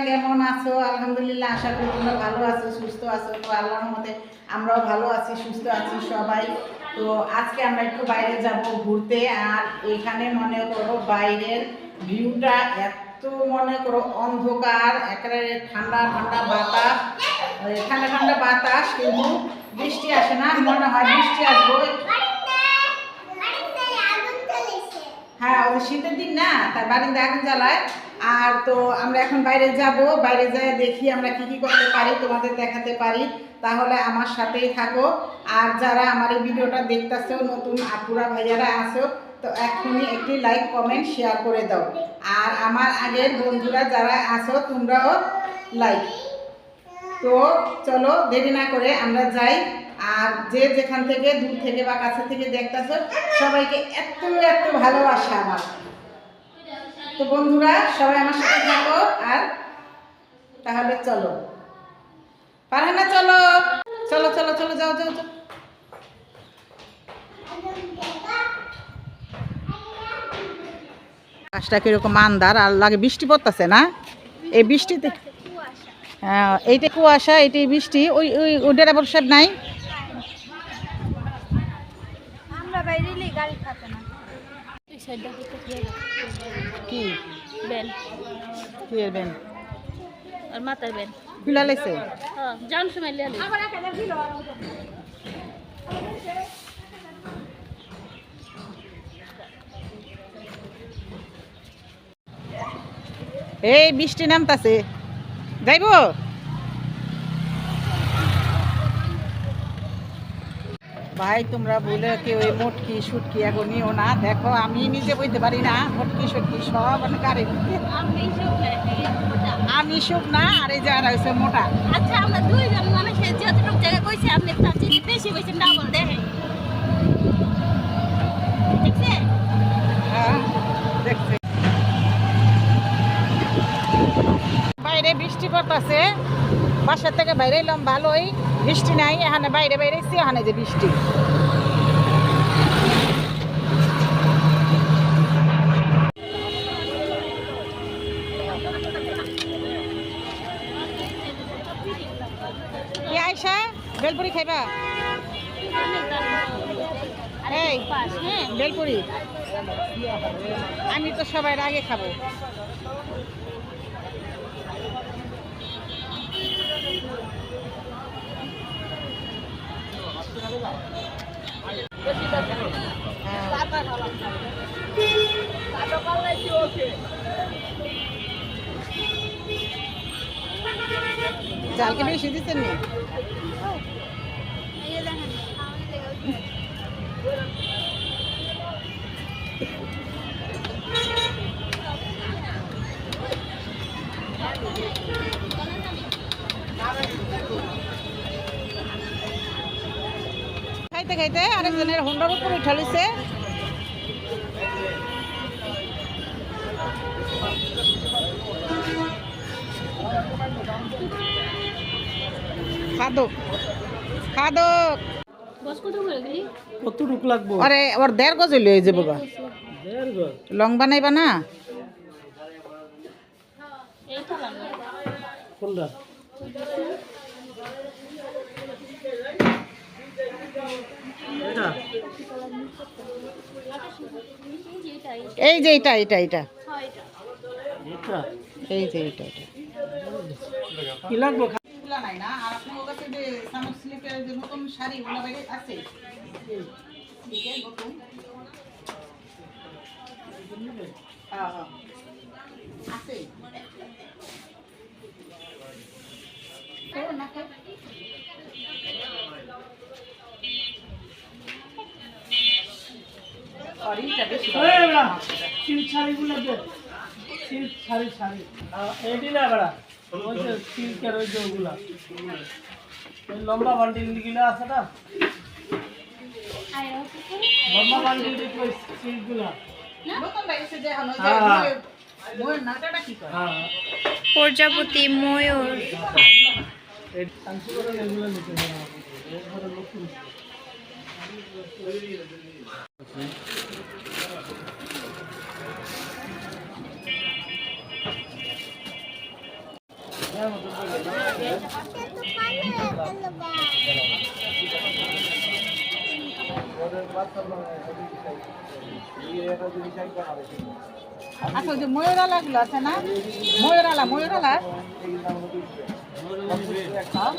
কেমন আছো? আলহামদুলিল্লাহ, আশা করি তোমরা ভালো আছো, সুস্থ আছো। তো আল্লাহর রহমতে আমরাও ভালো আছি, সুস্থ আছি সবাই। তো আজকে আমরা একটু বাইরে যাব ঘুরতে। আর এখানে মনে করো বাইরের ভিউটা এত মনে করো অন্ধকার, একেবারে ঠান্ডা ঠান্ডা বাতাস, ঠান্ডা ঠান্ডা বাতাস, কিন্তু বৃষ্টি আসে না। মনে হয় বৃষ্টি আসবো। হ্যাঁ, ওদের শীতের দিন না, তাই বাড়িতে আগুন জ্বালায়। আর তো আমরা এখন বাইরে যাব, বাইরে যেয়ে দেখি আমরা কি কি করতে পারি, তোমাদের দেখাতে পারি। তাহলে আমার সাথেই থাকো। আর যারা আমার এই ভিডিওটা দেখতেছো, নতুন আপুরা ভাইয়ারা আছো, তো এখনই একটি লাইক কমেন্ট শেয়ার করে দাও। আর আমার আগের বন্ধুরা যারা আছো তোমরাও লাইক। তো চলো দেরি না করে আমরা যাই। আর যে যেখান থেকে দূর থেকে বা কাছে থেকে দেখতেছো সবাইকে এত এত ভালোবাসা আমার। তো বন্ধুরা সবাই আমার সাথে থাকো। আর তাহলে চলো ফারহানা, চলো চলো চলো চলো, যাও যাও যাও। আকাশটা কিরকম আন্ধার, আর লাগে বৃষ্টি পড়তেছে না। এই বৃষ্টিতে এইটা কুয়াশা, এইটাই বৃষ্টি। ওই ওই ওদের আবার সব নাই। কি বেন কি এর বেন আর মাথার বেন খুলা লাইছে? যাওয়ার সময় লিয়ে এই বৃষ্টি নামতাছে, যাইব? ভাই তোমরা বলে কেউ ওই মটকি সুটকি এখন নিও না। দেখো আমি নিজে বইতে পারি না, মটকি সুটকি সব গাড়ি আমি সুখ না। আর এই যারা হয়েছে মোটা। আচ্ছা, আমরা দুইজন মানুষের যতটুকু জায়গা কইছি আপনি তার চেয়ে বেশি কইছেন, ডাবল দেখেন। দেখছে? হ্যাঁ দেখছি। বাইরে বৃষ্টি পড়তেছে, বাসার থেকে বাইরে এলাম ভালোই, বৃষ্টি নাই। এখানে বাইরে বাইরেছি, এখানে যে বৃষ্টি। কি আয়সা বেলপুরি খাইবা? এই বেলপুরি আমি তো সবাই আগে খাবো। জালকে বেশি দিচ্ছেন নি? খাইতে খাইতে আরেকজনের হোন্ডার উপর উঠা লইছে। খাদক খাদক কতটুক লাগবো? আরে ওর 1.5 গজ হইলে হয়ে যাবো গা। 1.5 গজ লং বানাইবা না? কোনটা? এটা এই যে এটা এটা এটা এটা এই যে এটা এটা কি লাগবো? এগুলা নাই না? আর আপনার কাছে যে সামার স্লিপের যে নতুন শাড়ি ওগুলা বাইরে আছে? স্লিপের নতুন? হ্যাঁ হ্যাঁ আছে। না খাই শাড়িটা বেশি সিল্ক শাড়িগুলো দে, সিল্ক শাড়ি শাড়ি এটি না বেড়া, ওই যে সিল্কের ওই যে ওগুলা ওই লম্বা বান্ডিল গুলো আছে না, লম্বা বান্ডিল ওই সিল্কগুলা। নতুন বাইরে যে হলো যে হ্যাঁ ময়ূর নাটাটা কি করে? হ্যাঁ প্রজাপতি, ময়ূর। এই কাঞ্চিপুরের এগুলো নিতে হবে একবারে নতুন। আচ্ছা ওই যে ময়ূরালা গুলো আছে না, ময়ূরালা ময়ূরালা হ্যাঁ?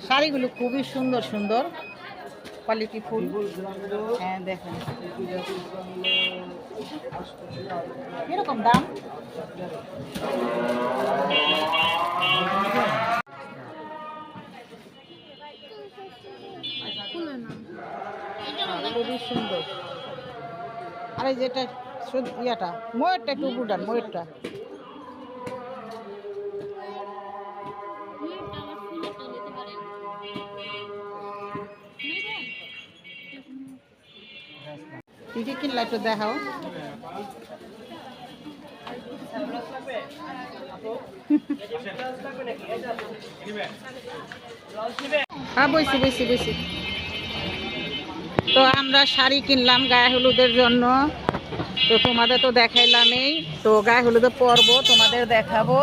শাড়িগুলো খুবই সুন্দর সুন্দর কোয়ালিটি ফুল। হ্যাঁ দেখেন কিরকম দাম। খুবই সুন্দর। আর এই যেটা ইয়াটা ময়ূরটা একটু বুডান, ময়ূরটা কি কি কিনলা একটু দেখাও। হ্যাঁ বইছি বইছি বইছি। তো আমরা শাড়ি কিনলাম গায়ে হলুদের জন্য, তো তোমাদের তো দেখাইলামই, তো গায়ে হলুদে পরবো তোমাদের দেখাবো।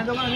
দোকান